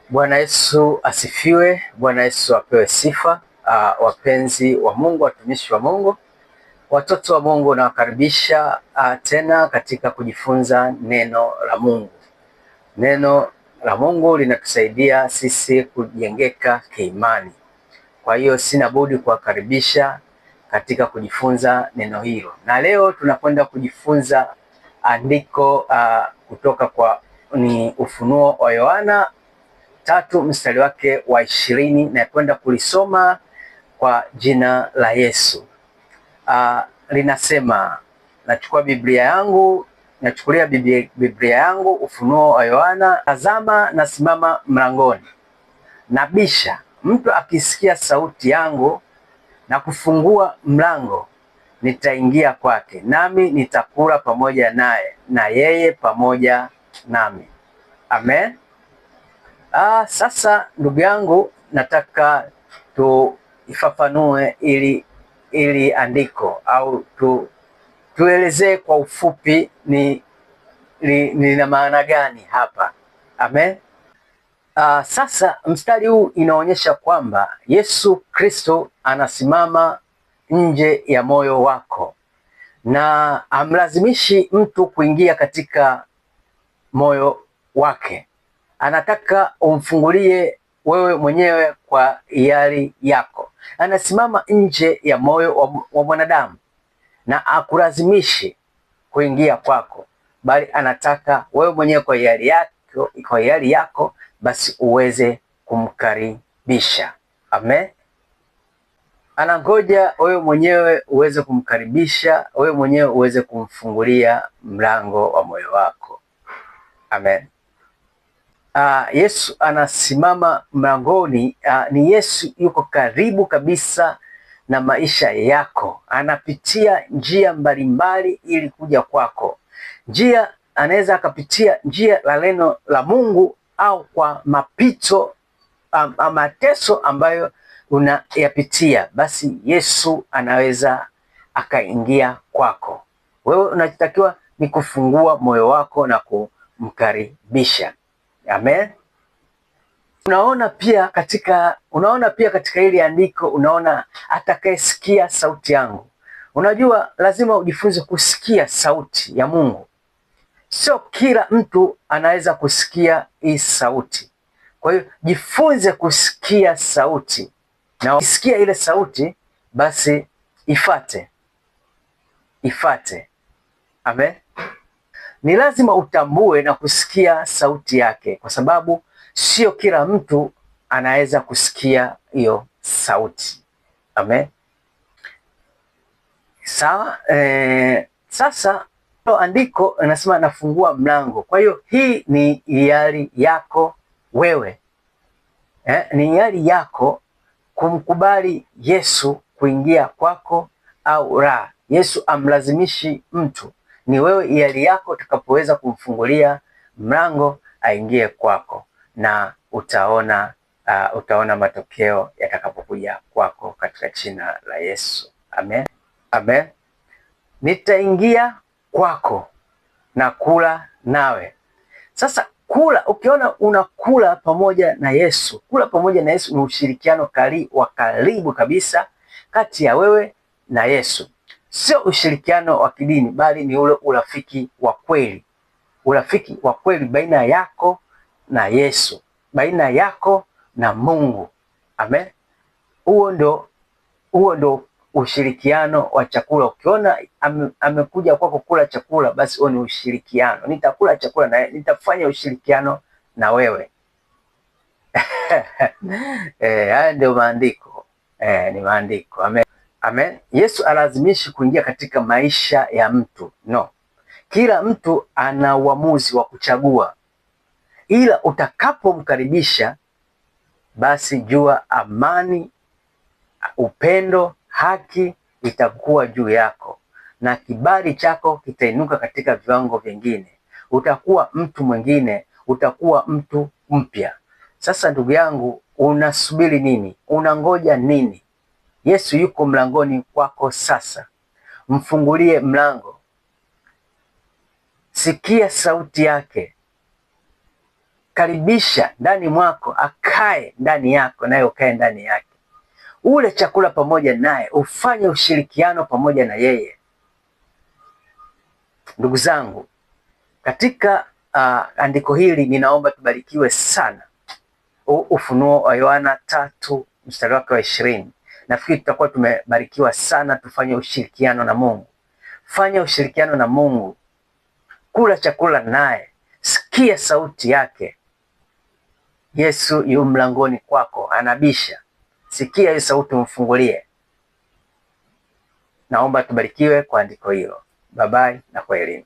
Bwana Yesu asifiwe. Bwana Yesu apewe sifa. Wapenzi wa Mungu, watumishi wa Mungu, watoto wa Mungu, nawakaribisha tena katika kujifunza neno la Mungu. Neno la Mungu linatusaidia sisi kujengeka kiimani. Kwa hiyo sina budi kuwakaribisha katika kujifunza neno hilo, na leo tunakwenda kujifunza andiko kutoka kwa Ufunuo wa Yohana 3 mstari wake wa 20, na kwenda kulisoma kwa jina la Yesu. Linasema, nachukulia Biblia yangu, Ufunuo wa Yohana. Tazama, nasimama mlangoni nabisha, mtu akisikia sauti yangu na kufungua mlango, nitaingia kwake, nami nitakula pamoja naye na yeye pamoja nami. Amen. Sasa ndugu yangu, nataka tuifafanue ili andiko au tuelezee kwa ufupi lina maana gani hapa. Amen. Sasa mstari huu inaonyesha kwamba Yesu Kristo anasimama nje ya moyo wako na amlazimishi mtu kuingia katika moyo wake. Anataka umfungulie wewe mwenyewe kwa hiari yako. Anasimama nje ya moyo wa mwanadamu na akulazimishi kuingia kwako, bali anataka wewe mwenyewe kwa hiari yako basi uweze kumkaribisha. Amen. Anangoja wewe mwenyewe uweze kumkaribisha, wewe mwenyewe uweze kumfungulia mlango wa moyo wako. Amen. Yesu anasimama mlangoni. Ni Yesu yuko karibu kabisa na maisha yako. Anapitia njia mbalimbali ili kuja kwako. Anaweza akapitia njia la neno la Mungu au kwa mapito mateso ambayo unayapitia, basi Yesu anaweza akaingia kwako. Wewe unachotakiwa ni kufungua moyo wako na kumkaribisha. Amen. Unaona pia katika hili andiko, unaona atakayesikia sauti yangu. Unajua lazima ujifunze kusikia sauti ya Mungu. Sio kila mtu anaweza kusikia hii sauti. Kwa hiyo jifunze kusikia sauti, na ukisikia ile sauti basi ifate. Amen. Ni lazima utambue na kusikia sauti yake, kwa sababu sio kila mtu anaweza kusikia hiyo sauti. Amen. Sawa. Sasa andiko linasema nafungua mlango. Kwa hiyo hii ni hiari yako wewe. Ni hiari yako kumkubali Yesu kuingia kwako au la. Yesu amlazimishi mtu. Ni wewe hiari yako utakapoweza kumfungulia mlango aingie kwako, na utaona matokeo yatakapokuja kwako katika jina la Yesu. Amen. Amen. Nitaingia kwako na kula nawe. Sasa ukiona unakula pamoja na Yesu, kula pamoja na Yesu ni ushirikiano wa karibu kabisa kati ya wewe na Yesu. Sio ushirikiano wa kidini, bali ni ule urafiki wa kweli. Urafiki wa kweli baina yako na Yesu, baina yako na Mungu. Amen. Huo ndo ushirikiano wa chakula. Ukiona amekuja kwako kula chakula, basi huo ni ushirikiano. Nitakula chakula na nitafanya ushirikiano na wewe. Haya ndio maandiko. Ni maandiko. Amen. Amen. Yesu alazimishi kuingia katika maisha ya mtu. No. Kila mtu ana uamuzi wa kuchagua. Ila utakapomkaribisha, basi jua amani, upendo, haki itakuwa juu yako, na kibali chako kitainuka katika viwango vingine. Utakuwa mtu mwingine, utakuwa mtu mpya. Sasa ndugu yangu, unasubiri nini? Unangoja nini? Yesu yuko mlangoni kwako sasa. Mfungulie mlango. Sikia sauti yake. karibisha ndani mwako, akae ndani yako naye ukae ndani yake. Ule chakula pamoja naye, ufanye ushirikiano pamoja na yeye. Ndugu zangu, katika andiko hili ninaomba tubarikiwe sana. Ufunuo wa Yohana 3 mstari wake wa 20. Nafikiri tutakuwa tumebarikiwa sana. Tufanye ushirikiano na Mungu. Fanya ushirikiano na Mungu. Kula chakula naye. Sikia sauti yake. Yesu yu mlangoni kwako, anabisha. Sikia hiyo sauti, umfungulie. Naomba tubarikiwe kwa andiko hilo. Bye bye na kwaheri.